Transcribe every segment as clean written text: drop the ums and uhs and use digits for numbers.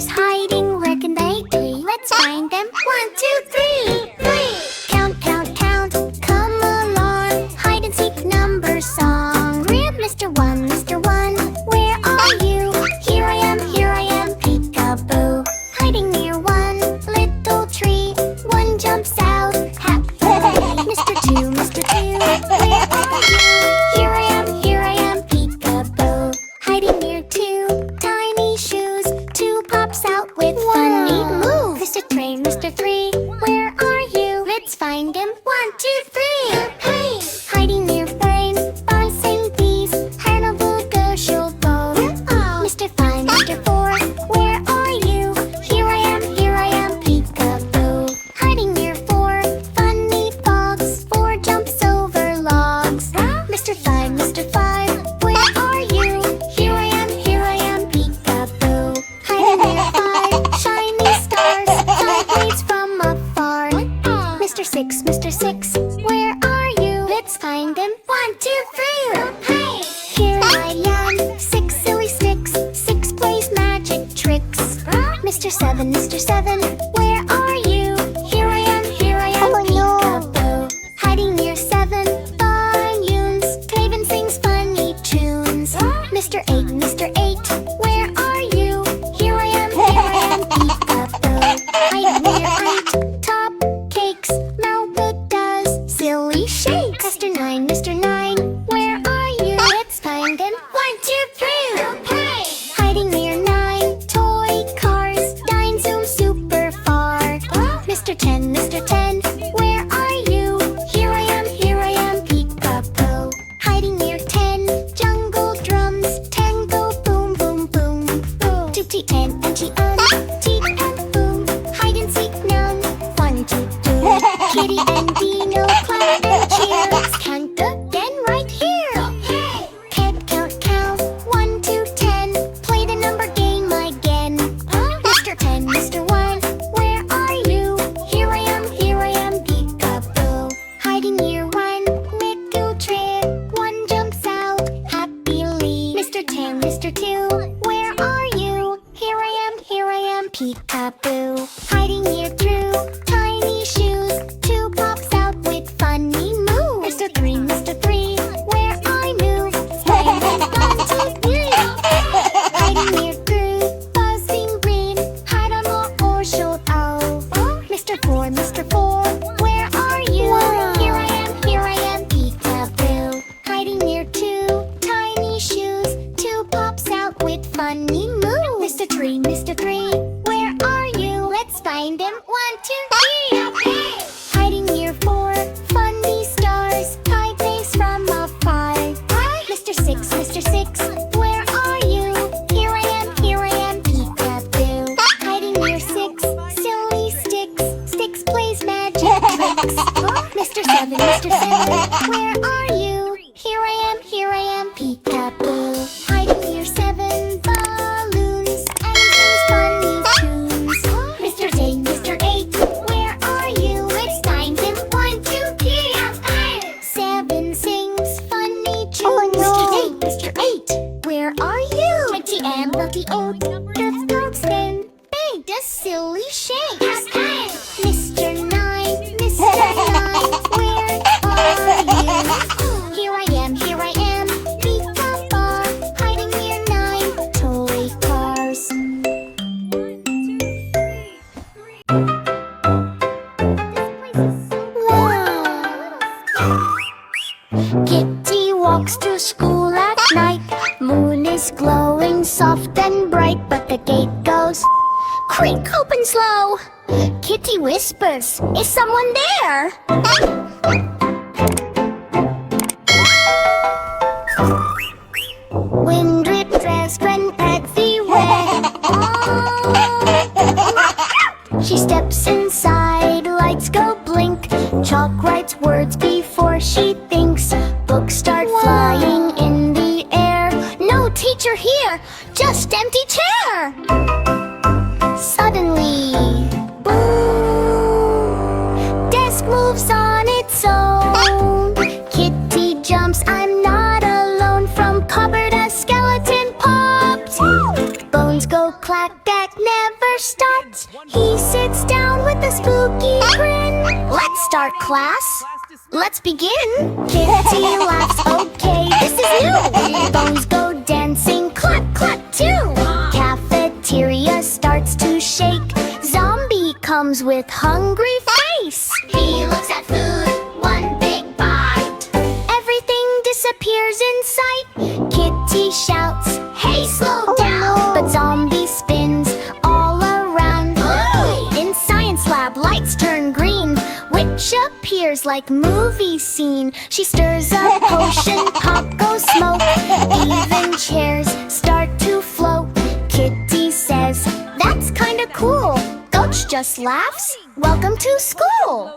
toddlers hiding, where can they be? Let's find them. 1, 2, 3, 3. Count, count, count, come along. Hide and seek number song. Grab Mr. 1, Mr. 1, where are you? Here I am, peekaboo. Hiding near one little tree. One jumps out, happily. Mr. 2, Mr. 2, where are you? Here I am, peekaboo. Hiding near two tiny shoes. Two pops out with funny moves. Mr. 3, where are you? Let's find him. 1, 2, 3. Hey! Hiding near frame, bouncing bees. Hannibal Gershel bow. Mr. 5, Mr. 4, where are you? Here I am, peekaboo. Hiding near 4 funny frogs. 4 jumps over logs. Mr. 5, where are you? Here I am, peekaboo. Hiding near 5 shiny stars. 5 waves from afar. Mr. 6, where are you? Let's find him. 1, 2, 3. Hey! Here I am, 6 silly sticks. 6 plays magic tricks. Mr. 7, where are you? Here I am, peekaboo. Hiding near 7 volumes. Taven sings funny tunes. Mr. 8, where are you? Here I am, peekaboo. Hiding near 8 top cakes. Melba does silly shakes. Mr. 9, where are you? Let's find him. 1, 2, 3. Hey! Hiding near 9 toy cars. Dine zoom super far. Mr. 10, where are you? Here I am, peekaboo. Hiding near 10 jungle drums. 10 go boom, boom, boom, boom. 2 T 10 and G T and boom. Hide and seek none, fun to do. Kitty and Dino clap and cheer. Let's count again right here. Cat count, 1 to 10. Play the number game again. Mr. 1, where are you? Here I am, peekaboo. Hiding near 1 little tree. 1 jumps out happily. Mr. 2, where are you? Here I am, peekaboo. Hiding near through tiny shoes. 2 pops out with funny moves. Mr. 3, where are you? Find him. 1, 2, 3. Hiding near through buzzing green. Hide on or shoot owl. Mr. 4, where are you? Here I am, peekaboo. Hiding near 2 tiny shoes. 2 pops out with funny moves. Mr. 3, where are you? Let's find him. 1, 2, 3. Hiding near 4 funny stars. 5 days from afar. Mr. 6, where are you? Here I am, peekaboo. Hiding near 6 silly sticks. 6 plays magic tricks. Mr. 7, where are you? Here I am, peekaboo. Hiding near 7 balloons. And sings funny tunes. Mr. 8, where are you? Let's find him. 1, 2, 3. 7 sings funny tunes. Mr. 8, where are you? 20 and lucky old. The dog then made a silly shakes. Mr. 9, where are you? Here I am, peekaboo. Hiding near 9 toy cars. Kitty walks to school at night. Moon is glowing soft and bright, but the gate goes creak open slow. Kitty whispers, is someone there? Wind dressed when everywhere. She steps inside, lights go blink. Chalk writes words before she thinks. Books start flying in the air. No teacher here, just empty chair. Suddenly, boom! Desk moves on its own. act never starts. He sits down with a spooky grin. Let's start, class. Let's begin. Kitty laughs, okay, this is new. Bones go dancing, clap, clap, too. Cafeteria starts to shake. Zombie comes with hungry face. He looks at food, one big bite. Everything disappears in sight. Kitty shouts, hey, slow down. But Zombie spins all around. In science lab, lights turn green. Witch appears like movie scene. She stirs a potion, pop goes smoke. Even chairs start to float. Kitty says, that's kinda cool. Coach just laughs, welcome to school.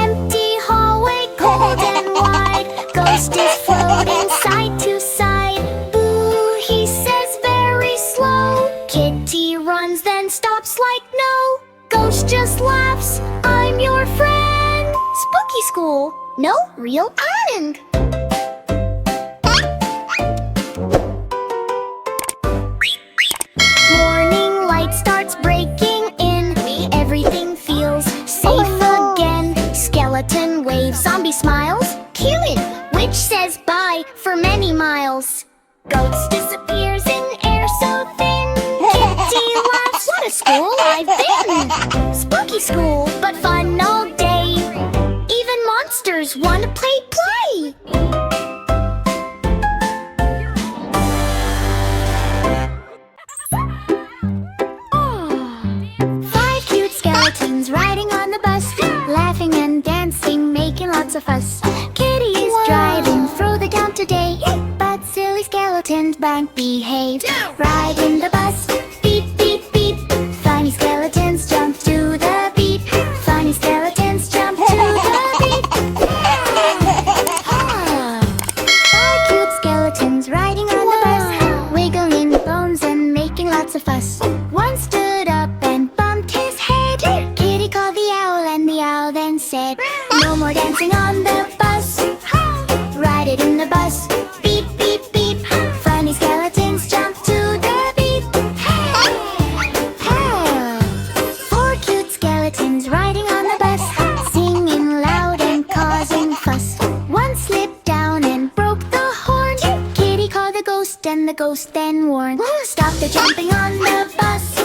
Empty hallway, cold and wide. Ghost is floating side to side. Boo, he says very slow. Kitty runs, then stops like no. Ghost just laughs, I'm your friend. Spooky school, no real end. Morning light starts breaking in. Everything feels safe again. Skeleton waves, zombie smiles. Cute! Witch says bye for many miles. Ghost disappears in air so thin. Kitty laughs, what a school I've been. Spooky school, but fun all day. Even monsters wanna play. Five cute skeletons riding on the bus, laughing and dancing, making lots of fuss. Kitty is driving through the town today, but silly skeletons bank behave. Ride in the bus, beep, beep, beep. Funny skeletons jump to the beat. Funny skeletons jump to the beat. Five cute skeletons riding on the bus, wiggling bones and making lots of fuss. One stood up and bumped his head. Kitty called the owl and the owl then said, no more dancing on the bus. Ride it in the bus, beep, beep, beep. Funny skeletons jump to the beat. Four cute skeletons riding on the bus, singing loud and causing fuss. One slipped down and broke the horn. Kitty called the ghost and the ghost then warned, stop the jumping on the bus.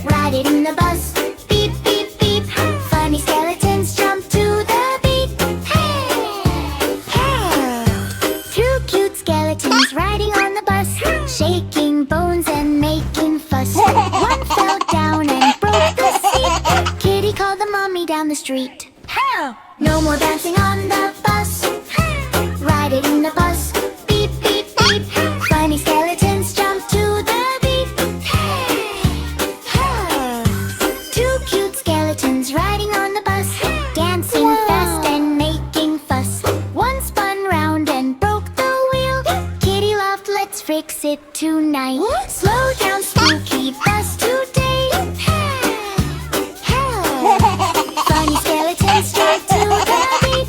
Ride it in the bus, beep, beep, beep. Funny skeletons jump to the beat. Two cute skeletons riding on the bus, shaking bones and making fuss. One fell down and broke the seat. Kitty called the mommy down the street. No more dancing on the bus. Ride it in the bus, beep, beep, beep. Funny skeletons jump to the beat. Two cute skeletons riding on the bus, dancing fast and making fuss. One spun round and broke the wheel. Kitty laughed, let's fix it tonight. Slow down, spooky bus today. Funny skeletons jump to the beat.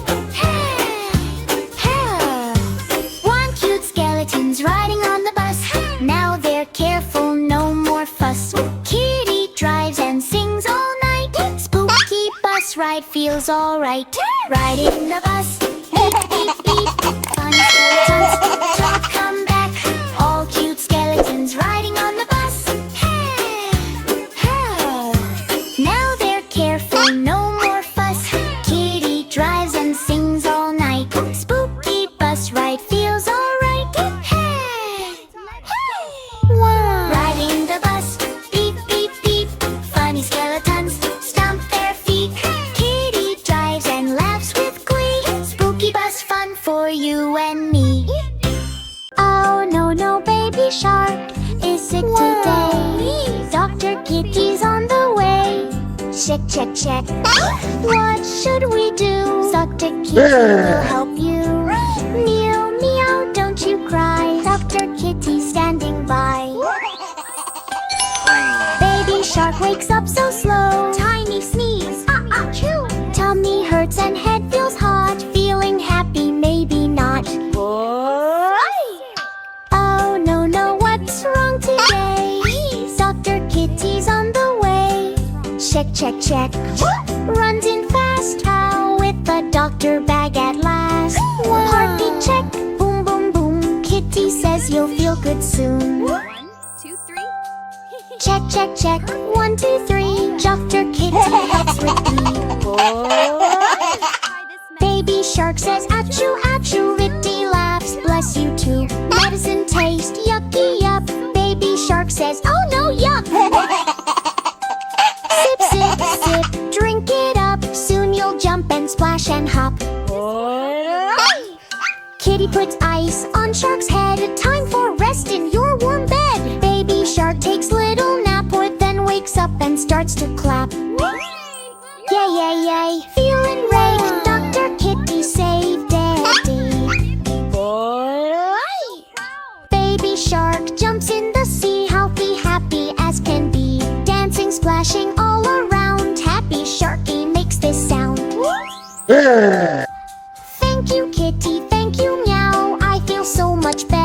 One cute skeleton's riding on the bus. Now they're careful, no more fuss. Kitty drives and sings all night. Spooky bus ride feels alright. Ride in the bus, beep, beep, beep. Funny skeletons, talk, come back. All cute skeletons riding on the bus. Now they're careful, no more fuss. Kitty drives and sings all night. Spooky bus ride feels alright. Riding the bus, beep, beep, beep. Funny skeletons stomp their feet. Kitty drives and laughs with glee. Spooky bus fun for you and me. Oh no, no, baby shark is sick today. Dr. Kitty's on the way. Check, check, check. What should we do? Dr. Kitty will help you. Meow, meow, don't you cry. Dr. Kitty's standing by. Baby shark wakes up so slow. Tiny sneeze, achoo. Tummy hurts and head feels hot. Feeling happy, maybe not. Boy. check, check, check. Runs in fast, how with the doctor bag at last. Heartbeat check, boom, boom, boom. Kitty says you'll feel good soon. 1, 2, 3. Check, check, check. 1, 2, 3. Dr. Kitty helps repeat. Baby shark says achoo, achoo. Ritty laughs, bless you too. Medicine taste, yucky, yup. Baby shark says, oh no, yuck. Sip, sip, sip, drink it up. Soon you'll jump and splash and hop. Kitty puts ice on shark's head. Time for rest in your warm bed. Baby shark takes little nap, or then wakes up and starts to clap. Yay, yay, yay, feeling great. Dr. Kitty saved Daddy. Baby shark jumps in the sea, healthy, happy as can be. Dancing, splashing all around. Happy Sharky makes this sound. Thank you, Kitty, thank you, meow. I feel so much better.